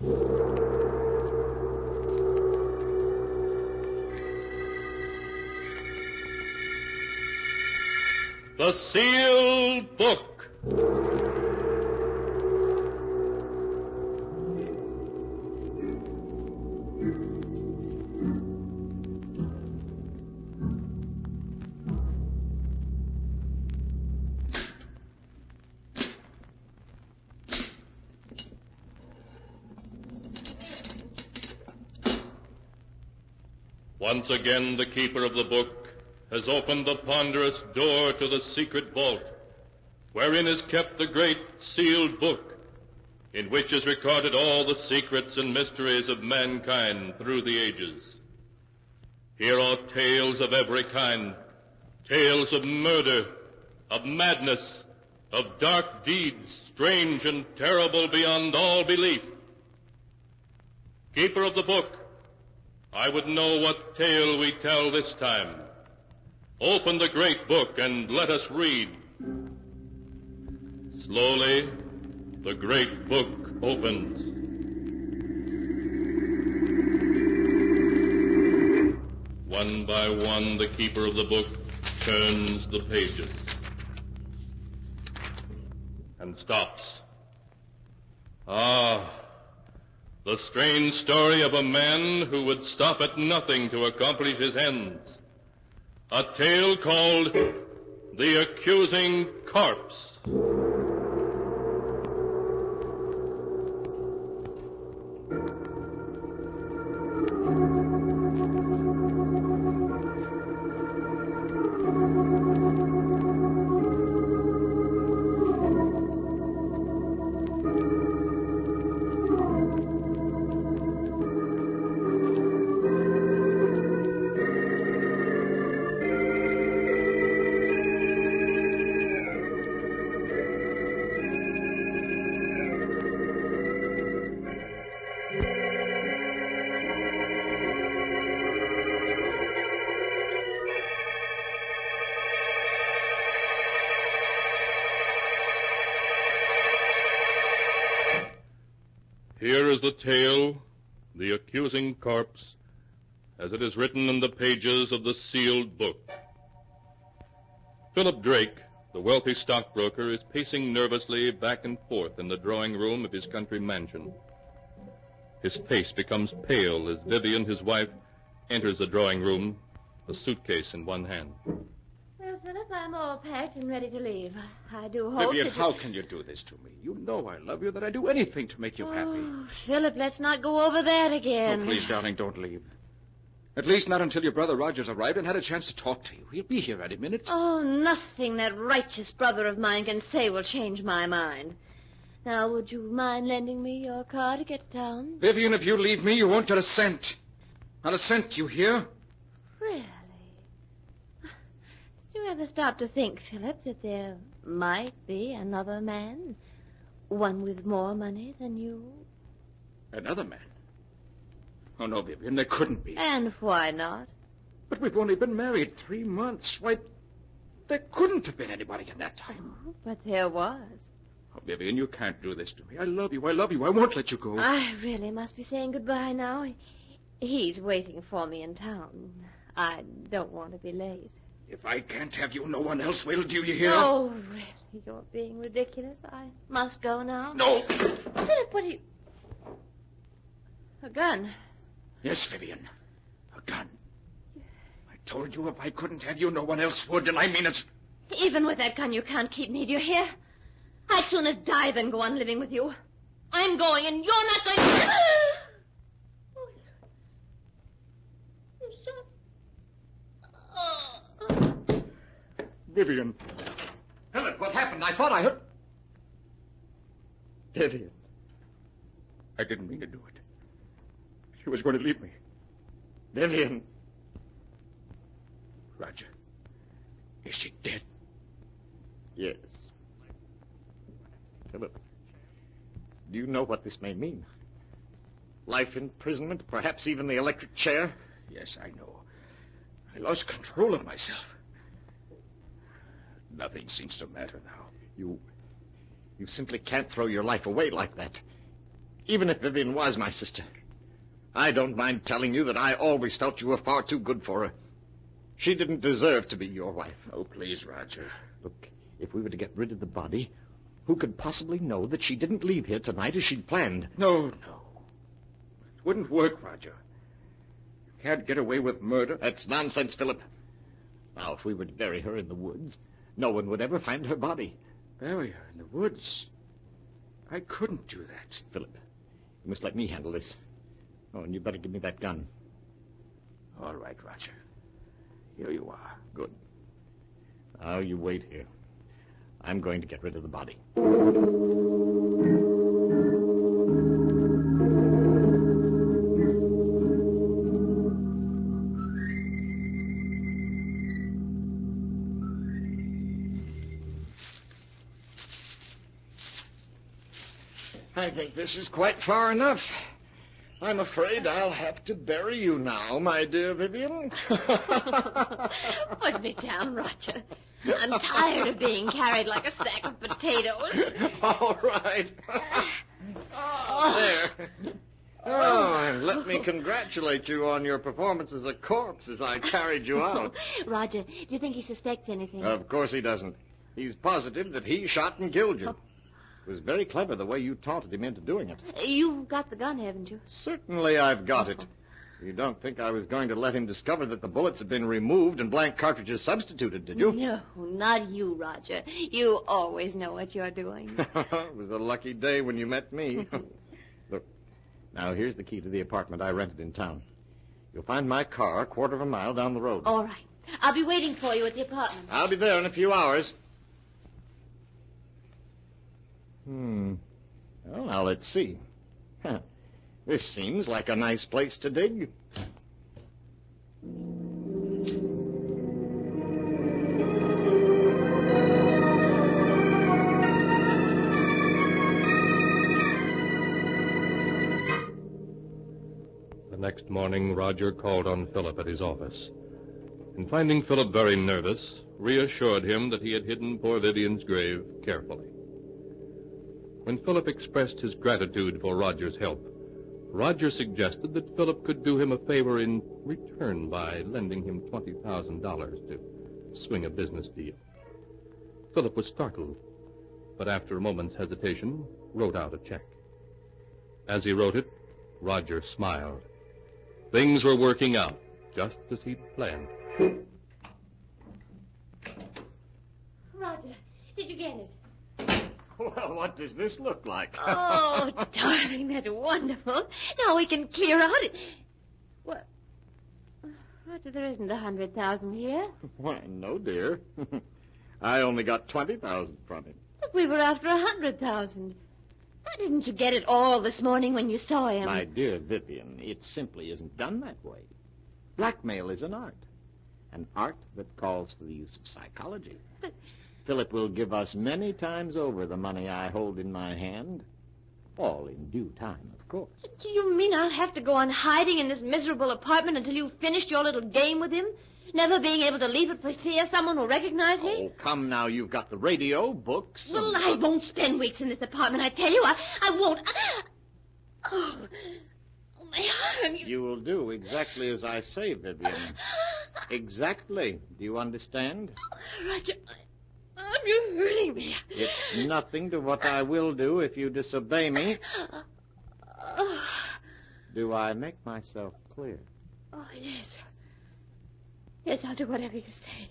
The Sealed Book. Once again, the keeper of the book has opened the ponderous door to the secret vault, wherein is kept the great sealed book, in which is recorded all the secrets and mysteries of mankind through the ages. Here are tales of every kind, tales of murder, of madness, of dark deeds, strange and terrible beyond all belief. Keeper of the book, I would know what tale we tell this time. Open the great book and let us read. Slowly, the great book opens. One by one, the keeper of the book turns the pages and stops. Ah, the strange story of a man who would stop at nothing to accomplish his ends. A tale called The Accusing Corpse. Here is the tale, The Accusing Corpse, as it is written in the pages of the sealed book. Philip Drake, the wealthy stockbroker, is pacing nervously back and forth in the drawing room of his country mansion. His face becomes pale as Vivian, his wife, enters the drawing room, a suitcase in one hand. Well, Philip, I'm all packed and ready to leave. I do hope Vivian, that how can you do this to me? You know I love you, that I'd do anything to make you happy. Oh, Philip, let's not go over that again. Oh, please, darling, don't leave. At least not until your brother Roger's arrived and had a chance to talk to you. He'll be here any minute. Oh, nothing that righteous brother of mine can say will change my mind. Now, would you mind lending me your car to get to town? Vivian, if you leave me, you won't get a cent. Not a cent, you hear? Really? Did you ever stop to think, Philip, that there might be another man? One with more money than you? Another man? Oh, no, Vivian, there couldn't be. And why not? But we've only been married 3 months. Why, there couldn't have been anybody in that time. Oh, but there was. Oh, Vivian, you can't do this to me. I love you. I love you. I won't let you go. I really must be saying goodbye now. He's waiting for me in town. I don't want to be late. If I can't have you, no one else will. Do you hear? Oh, really? You're being ridiculous. I must go now. No. Philip, what are you... A gun. Yes, Vivian. A gun. I told you if I couldn't have you, no one else would, and I mean it. Even with that gun, you can't keep me. Do you hear? I'd sooner die than go on living with you. I'm going, and you're not going to... You shot... Vivian. Philip, what happened? I thought I heard... Vivian. I didn't mean to do it. She was going to leave me. Vivian. Roger. Is she dead? Yes. Philip, do you know what this may mean? Life imprisonment, perhaps even the electric chair? Yes, I know. I lost control of myself. Nothing seems to matter now. You simply can't throw your life away like that. even if Vivian was my sister. I don't mind telling you that I always felt you were far too good for her. She didn't deserve to be your wife. Oh, please, Roger. Look, if we were to get rid of the body, who could possibly know that she didn't leave here tonight as she'd planned? No. It wouldn't work, Roger. You can't get away with murder. That's nonsense, Philip. Now, if we were to bury her in the woods, no one would ever find her body. Bury her in the woods? I couldn't do that. Philip, you must let me handle this. Oh, and you better give me that gun. All right, Roger. Here you are. Good. Now, you wait here. I'm going to get rid of the body. I think this is quite far enough. I'm afraid I'll have to bury you now, my dear Vivian. Put me down, Roger. I'm tired of being carried like a sack of potatoes. All right. There. Oh, and let me congratulate you on your performance as a corpse as I carried you out. Roger, do you think he suspects anything? Of course he doesn't. He's positive that he shot and killed you. Oh. It was very clever the way you taunted him into doing it. You've got the gun, haven't you? Certainly I've got it. You don't think I was going to let him discover that the bullets had been removed and blank cartridges substituted, did you? No, not you, Roger. You always know what you're doing. It was a lucky day when you met me. Look, now here's the key to the apartment I rented in town. You'll find my car a quarter of a mile down the road. All right. I'll be waiting for you at the apartment. I'll be there in a few hours. Well, now let's see. This seems like a nice place to dig. The next morning, Roger called on Philip at his office. And finding Philip very nervous, reassured him that he had hidden poor Vivian's grave carefully. When Philip expressed his gratitude for Roger's help, Roger suggested that Philip could do him a favor in return by lending him $20,000 to swing a business deal. Philip was startled, but after a moment's hesitation, wrote out a check. As he wrote it, Roger smiled. Things were working out just as he'd planned. Roger, did you get it? Well, what does this look like? Oh, darling, that's wonderful. Now we can clear out it. What? Roger, there isn't 100,000 here. Why, no, dear. I only got 20,000 from him. But we were after 100,000. Why didn't you get it all this morning when you saw him? My dear Vivian, it simply isn't done that way. Blackmail is an art that calls for the use of psychology. But Philip will give us many times over the money I hold in my hand. All in due time, of course. do you mean I'll have to go on hiding in this miserable apartment until you've finished your little game with him? Never being able to leave it for fear someone will recognize me? Oh, come now. You've got the radio, books. Well, I won't spend weeks in this apartment, I tell you. I won't. Oh, my arm. You will do exactly as I say, Vivian. Exactly. Do you understand? Roger, you're hurting me. It's nothing to what I will do if you disobey me. Do I make myself clear? Oh, yes. Yes, I'll do whatever you say.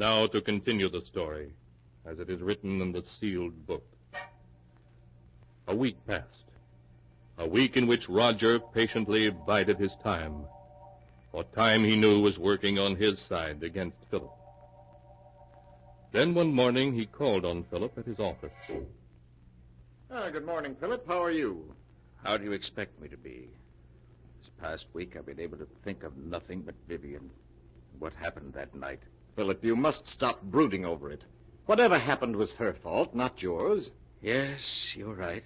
now to continue the story, as it is written in the sealed book. A week passed. A week in which Roger patiently bided his time, for time he knew was working on his side against Philip. Then one morning he called on Philip at his office. Good morning, Philip. How are you? How do you expect me to be? This past week I've been able to think of nothing but Vivian. What happened that night? Philip, you must stop brooding over it. Whatever happened was her fault, not yours. Yes, you're right.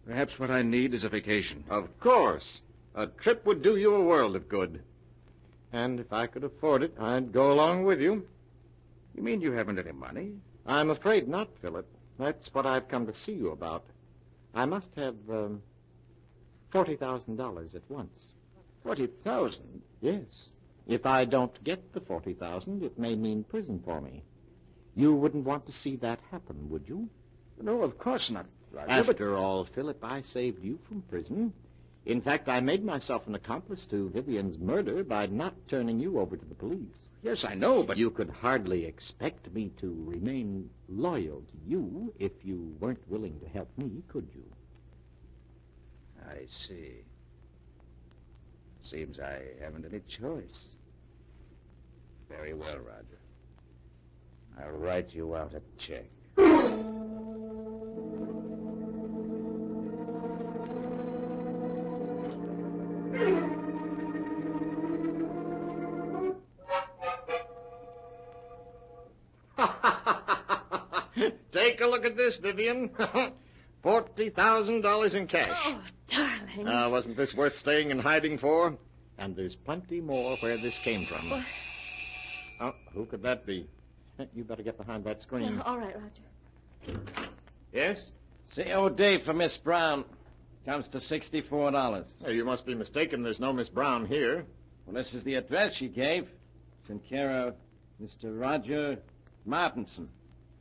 Perhaps what I need is a vacation. Of course. A trip would do you a world of good. And if I could afford it, I'd go along with you. You mean you haven't any money? I'm afraid not, Philip. That's what I've come to see you about. I must have $40,000 at once. 40,000? Yes. If I don't get the 40,000, it may mean prison for me. You wouldn't want to see that happen, would you? No, of course not. Roger, After all, Philip, I saved you from prison. In fact, I made myself an accomplice to Vivian's murder by not turning you over to the police. Yes, I know, but... You could hardly expect me to remain loyal to you if you weren't willing to help me, could you? I see. Seems I haven't any choice. Very well, Roger. I'll write you out a check. Take a look at this, Vivian. $40,000 in cash. Oh, darling. Wasn't this worth staying in hiding for? And there's plenty more where this came from. What? Oh, who could that be? You better get behind that screen. All right, Roger. Yes? COD for Miss Brown. Comes to $64. You must be mistaken. There's no Miss Brown here. Well, this is the address she gave. It's in care of Mr. Roger Martinson.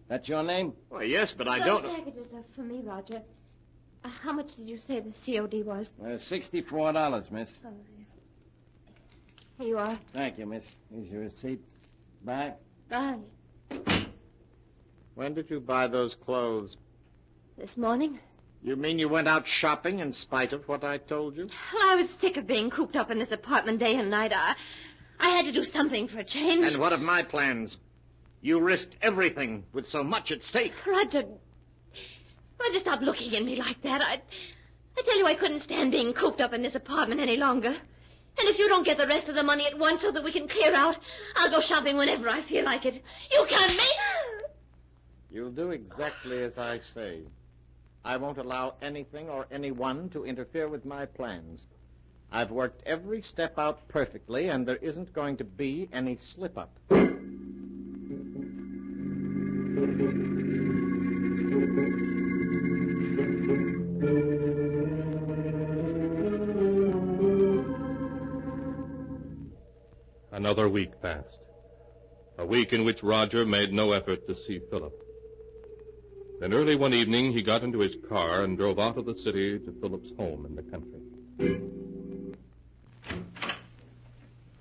That your name? Well, yes, but I Those don't... packages are for me, Roger. How much did you say the COD was? $64, miss. Oh, yeah. Here you are. Thank you, miss. Here's your receipt. Bye. Bye. When did you buy those clothes? This morning? You mean you went out shopping in spite of what I told you? Well, I was sick of being cooped up in this apartment day and night. I had to do something for a change. And what of my plans? You risked everything with so much at stake. Roger, stop looking at me like that. I tell you I couldn't stand being cooped up in this apartment any longer. And if you don't get the rest of the money at once so that we can clear out, I'll go shopping whenever I feel like it. You can't make... You'll do exactly as I say. I won't allow anything or anyone to interfere with my plans. I've worked every step out perfectly, and there isn't going to be any slip-up. Another week passed. A week in which Roger made no effort to see Philip. Then early one evening, he got into his car and drove out of the city to Philip's home in the country.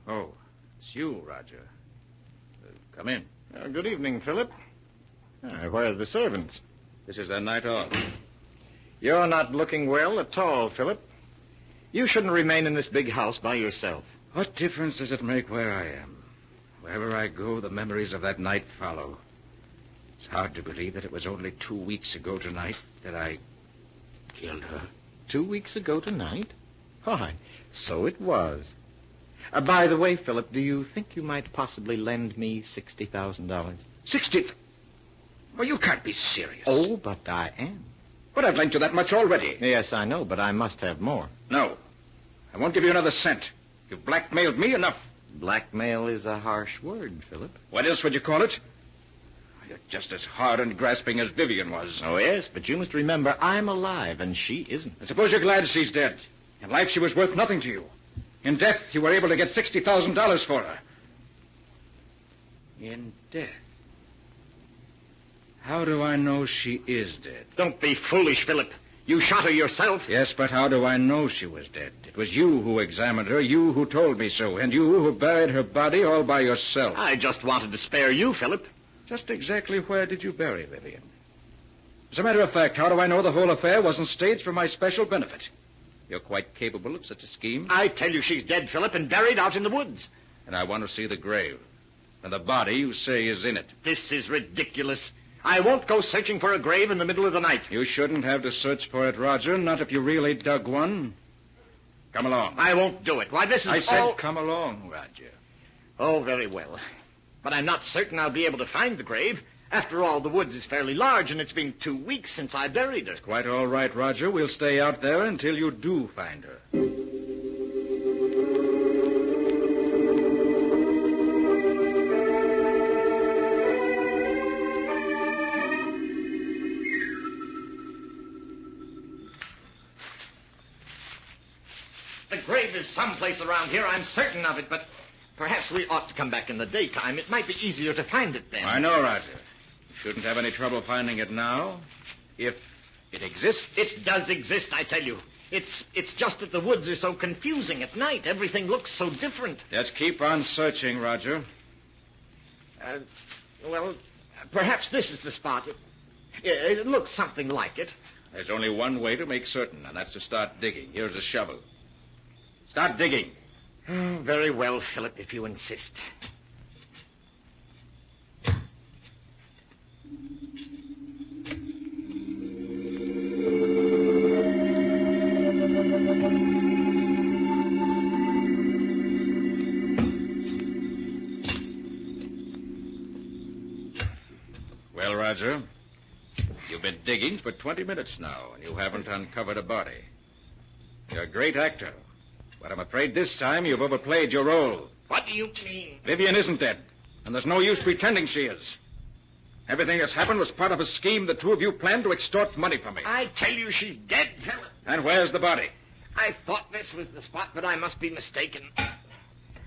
Oh, it's you, Roger. Come in. Good evening, Philip. Where are the servants? This is their night off. You're not looking well at all, Philip. You shouldn't remain in this big house by yourself. What difference does it make where I am? Wherever I go, the memories of that night follow. It's hard to believe that it was only 2 weeks ago tonight that I killed her. 2 weeks ago tonight? Why, so it was. By the way, Philip, do you think you might possibly lend me $60,000? 60? Well, you can't be serious. Oh, but I am. But I've lent you that much already. Yes, I know, but I must have more. No. I won't give you another cent. You've blackmailed me enough. Blackmail is a harsh word, Philip. What else would you call it? You're just as hard and grasping as Vivian was. Oh, yes, but you must remember I'm alive and she isn't. I suppose you're glad she's dead. In life, she was worth nothing to you. In death, you were able to get $60,000 for her. In death? How do I know she is dead? Don't be foolish, Philip. You shot her yourself. Yes, but how do I know she was dead? It was you who examined her, you who told me so, and you who buried her body all by yourself. I just wanted to spare you, Philip. Just exactly where did you bury Vivian? As a matter of fact, how do I know the whole affair wasn't staged for my special benefit? You're quite capable of such a scheme. I tell you she's dead, Philip, and buried out in the woods. And I want to see the grave. And the body you say is in it. This is ridiculous. I won't go searching for a grave in the middle of the night. You shouldn't have to search for it, Roger, not if you really dug one. Come along. I won't do it. Why, this is I said all... come along, Roger. Oh, very well. But I'm not certain I'll be able to find the grave. After all, the woods is fairly large, and it's been 2 weeks since I buried her. Quite all right, Roger. We'll stay out there until you do find her. The grave is someplace around here, I'm certain of it, but perhaps we ought to come back in the daytime. It might be easier to find it then. I know, Roger. You shouldn't have any trouble finding it now. If it exists. It does exist, I tell you. It's just that the woods are so confusing at night. Everything looks so different. Just keep on searching, Roger. Well, perhaps this is the spot. It looks something like it. There's only one way to make certain, and that's to start digging. Here's a shovel. Start digging. Oh, very well, Philip, if you insist. Well, Roger, you've been digging for 20 minutes now, and you haven't uncovered a body. You're a great actor, but I'm afraid this time you've overplayed your role. What do you mean? Vivian isn't dead, and there's no use pretending she is. Everything that's happened was part of a scheme the two of you planned to extort money from me. I tell you she's dead, Philip. And where's the body? I thought this was the spot, but I must be mistaken.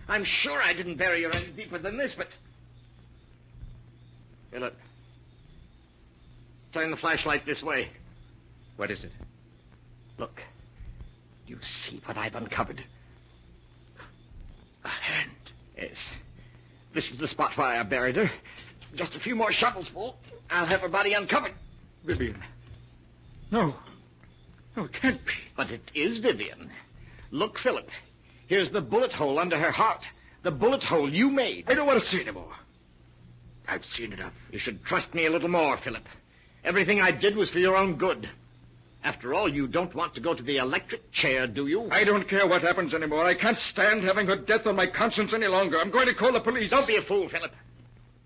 I'm sure I didn't bury her any deeper than this, but... Philip, turn the flashlight this way. What is it? Look. You see what I've uncovered? A hand. Yes. This is the spot where I buried her. Just a few more shovels full. I'll have her body uncovered. Vivian. No. No, it can't be. But it is Vivian. Look, Philip. Here's the bullet hole under her heart. The bullet hole you made. I don't want to see anymore. I've seen enough. You should trust me a little more, Philip. Everything I did was for your own good. After all, you don't want to go to the electric chair, do you? I don't care what happens anymore. I can't stand having her death on my conscience any longer. I'm going to call the police. Don't be a fool, Philip.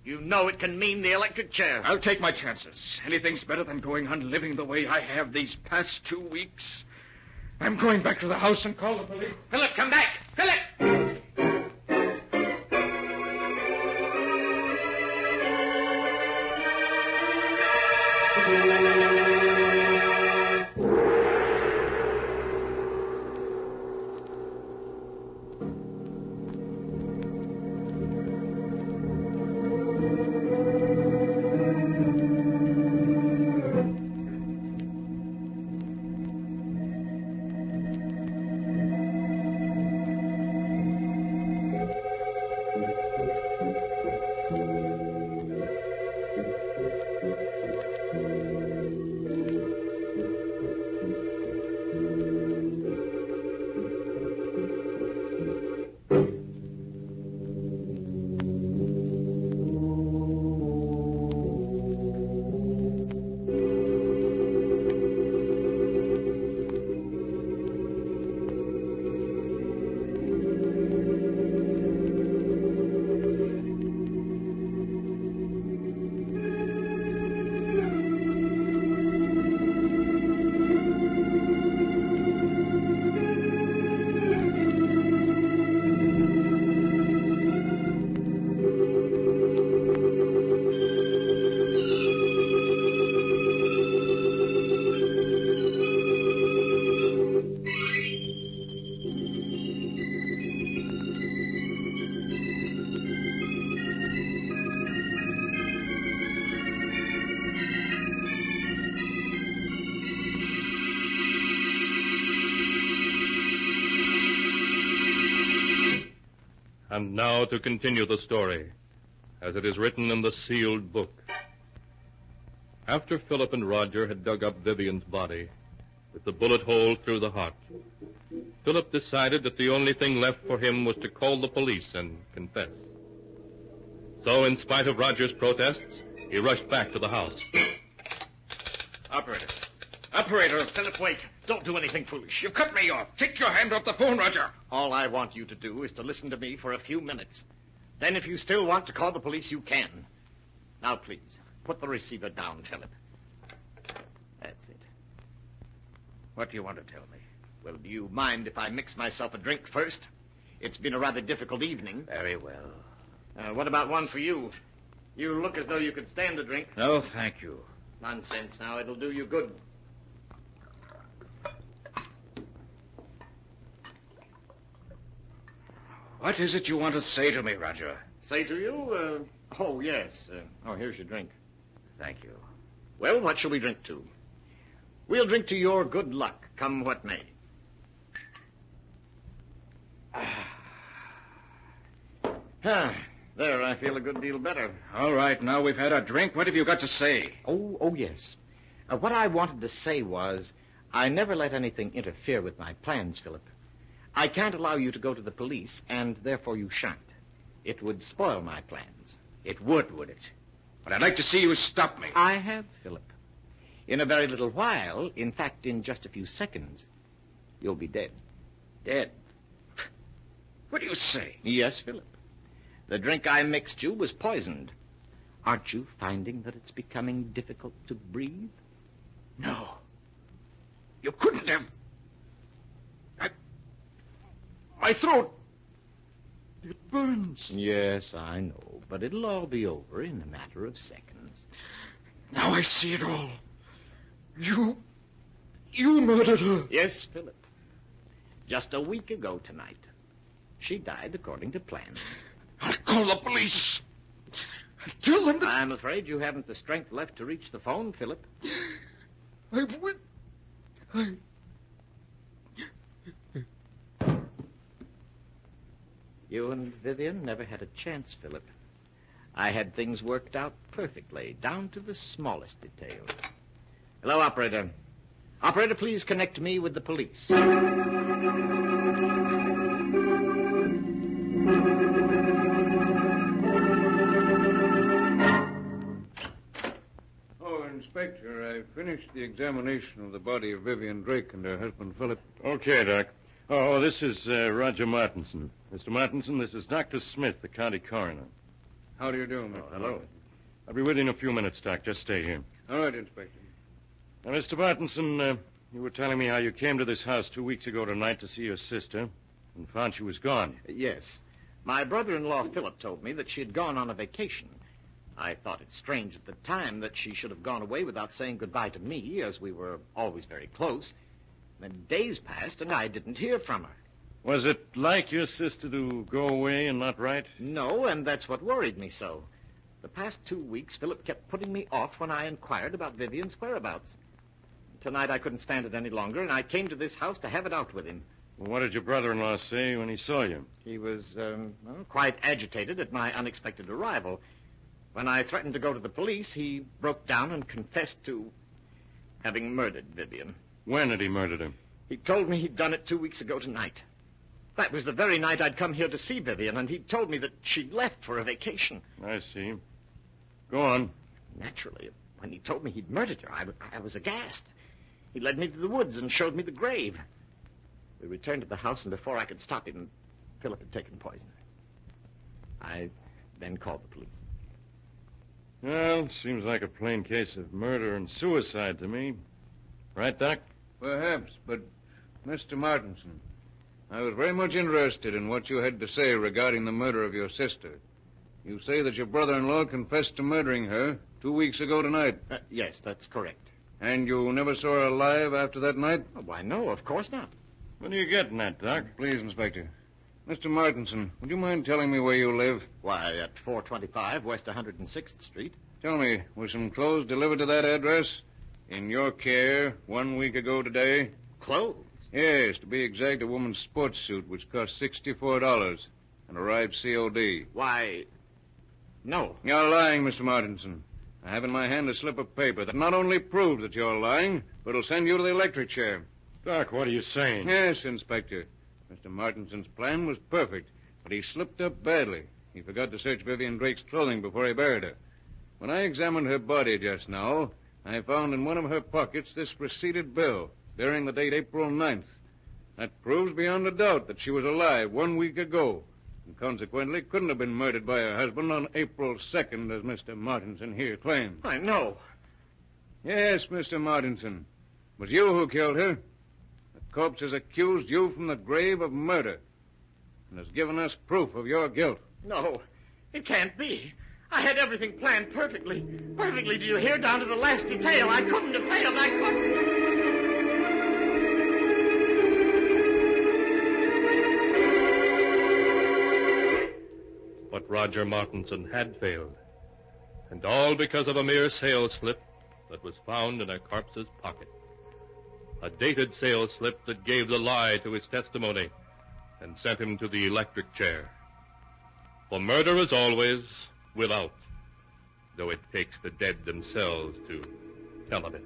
You know it can mean the electric chair. I'll take my chances. Anything's better than going on living the way I have these past 2 weeks. I'm going back to the house and call the police. Philip, come back! Philip! And now to continue the story, as it is written in the sealed book. After Philip and Roger had dug up Vivian's body, with the bullet hole through the heart, Philip decided that the only thing left for him was to call the police and confess. So, in spite of Roger's protests, he rushed back to the house. Operator. Operator, Philip, wait. Don't do anything foolish. You cut me off. Take your hand off the phone, Roger. All I want you to do is to listen to me for a few minutes. Then if you still want to call the police, you can. Now, please, put the receiver down, Philip. That's it. What do you want to tell me? Well, do you mind if I mix myself a drink first? It's been a rather difficult evening. Very well. What about one for you? You look as though you could stand a drink. No, thank you. Nonsense now. It'll do you good. What is it you want to say to me, Roger? Say to you? Oh, yes. Here's your drink. Thank you. Well, what shall we drink to? We'll drink to your good luck, come what may. There, I feel a good deal better. All right, now we've had a drink. What have you got to say? Oh, yes. What I wanted to say was, I never let anything interfere with my plans, Philip. I can't allow you to go to the police, and therefore you shan't. It would spoil my plans. It would it? But I'd like to see you stop me. I have, Philip. In a very little while, in fact, in just a few seconds, you'll be dead. Dead? What do you say? Yes, Philip. The drink I mixed you was poisoned. Aren't you finding that it's becoming difficult to breathe? No. You couldn't have. My throat. It burns. Yes, I know, but it'll all be over in a matter of seconds. Now I see it all. You murdered her. Yes, Philip. Just a week ago tonight. She died according to plan. I'll call the police. I'll tell them that... I'm afraid you haven't the strength left to reach the phone, Philip. I will. You and Vivian never had a chance, Philip. I had things worked out perfectly, down to the smallest detail. Hello, operator. Operator, please connect me with the police. Inspector, I finished the examination of the body of Vivian Drake and her husband, Philip. Okay, Doc. Oh, this is Roger Martinson. Mr. Martinson, this is Dr. Smith, the county coroner. How do you do, Mr. Hello. I'll be with you in a few minutes, Doc. Just stay here. All right, Inspector. Now, Mr. Martinson, you were telling me how you came to this house 2 weeks ago tonight to see your sister and found she was gone. Yes. My brother-in-law, Philip, told me that she had gone on a vacation. I thought it strange at the time that she should have gone away without saying goodbye to me, as we were always very close. Then days passed, and I didn't hear from her. Was it like your sister to go away and not write? No, and that's what worried me so. The past 2 weeks, Philip kept putting me off when I inquired about Vivian's whereabouts. Tonight I couldn't stand it any longer, and I came to this house to have it out with him. Well, what did your brother-in-law say when he saw you? He was quite agitated at my unexpected arrival. When I threatened to go to the police, he broke down and confessed to having murdered Vivian. When had he murdered her? He told me he'd done it 2 weeks ago tonight. That was the very night I'd come here to see Vivian, and he'd told me that she'd left for a vacation. I see. Go on. Naturally, when he told me he'd murdered her, I was aghast. He led me to the woods and showed me the grave. We returned to the house, and before I could stop him, Philip had taken poison. I then called the police. Well, seems like a plain case of murder and suicide to me. Right, Doc? Perhaps, but Mr. Martinson, I was very much interested in what you had to say regarding the murder of your sister. You say that your brother-in-law confessed to murdering her 2 weeks ago tonight. Yes, that's correct. And you never saw her alive after that night? Oh, why, no, of course not. What are you getting at, Doc? Please, Inspector. Mr. Martinson, would you mind telling me where you live? Why, at 425 West 106th Street. Tell me, were some clothes delivered to that address? In your care 1 week ago today? Clothes? Yes, to be exact, a woman's sports suit, which cost $64. and arrived COD. Why, no. You're lying, Mr. Martinson. I have in my hand a slip of paper that not only proves that you're lying, but will send you to the electric chair. Doc, what are you saying? Yes, Inspector. Mr. Martinson's plan was perfect, but he slipped up badly. He forgot to search Vivian Drake's clothing before he buried her. When I examined her body just now, I found in one of her pockets this receipted bill bearing the date April 9th. That proves beyond a doubt that she was alive 1 week ago, and consequently couldn't have been murdered by her husband on April 2nd, as Mr. Martinson here claims. I know. Yes, Mr. Martinson. It was you who killed her. The corpse has accused you from the grave of murder and has given us proof of your guilt. No, it can't be. I had everything planned perfectly. Perfectly, do you hear? Down to the last detail. I couldn't have failed. I couldn't. But Roger Martinson had failed. And all because of a mere sales slip that was found in a corpse's pocket. A dated sales slip that gave the lie to his testimony and sent him to the electric chair. For murder is always without, though it takes the dead themselves to tell of it.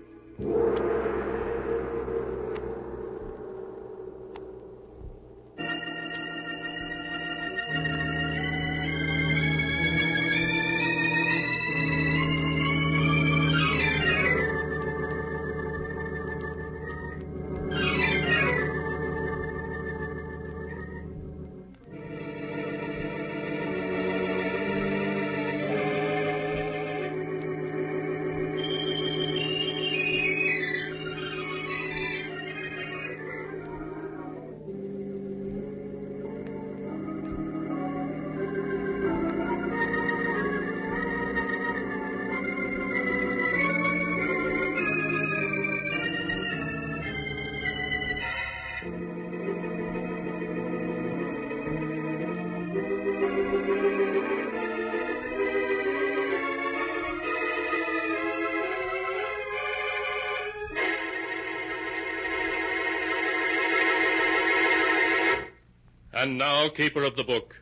And now, keeper of the book,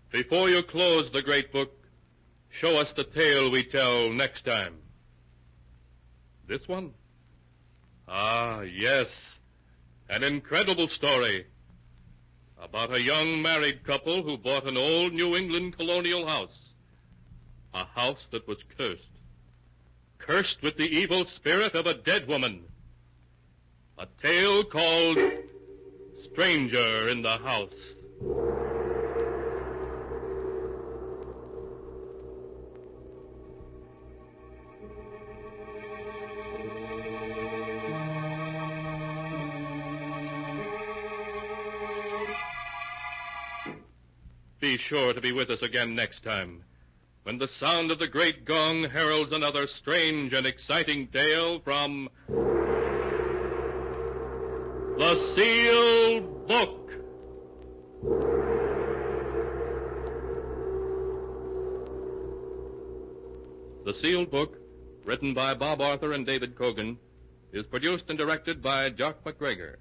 before you close the great book, show us the tale we tell next time. This one? Ah, yes. An incredible story about a young married couple who bought an old New England colonial house. A house that was cursed. Cursed with the evil spirit of a dead woman. A tale called Stranger in the House. Be sure to be with us again next time, when the sound of the great gong heralds another strange and exciting tale from The Sealed Book. The Sealed Book, written by Bob Arthur and David Cogan, is produced and directed by Jock McGregor.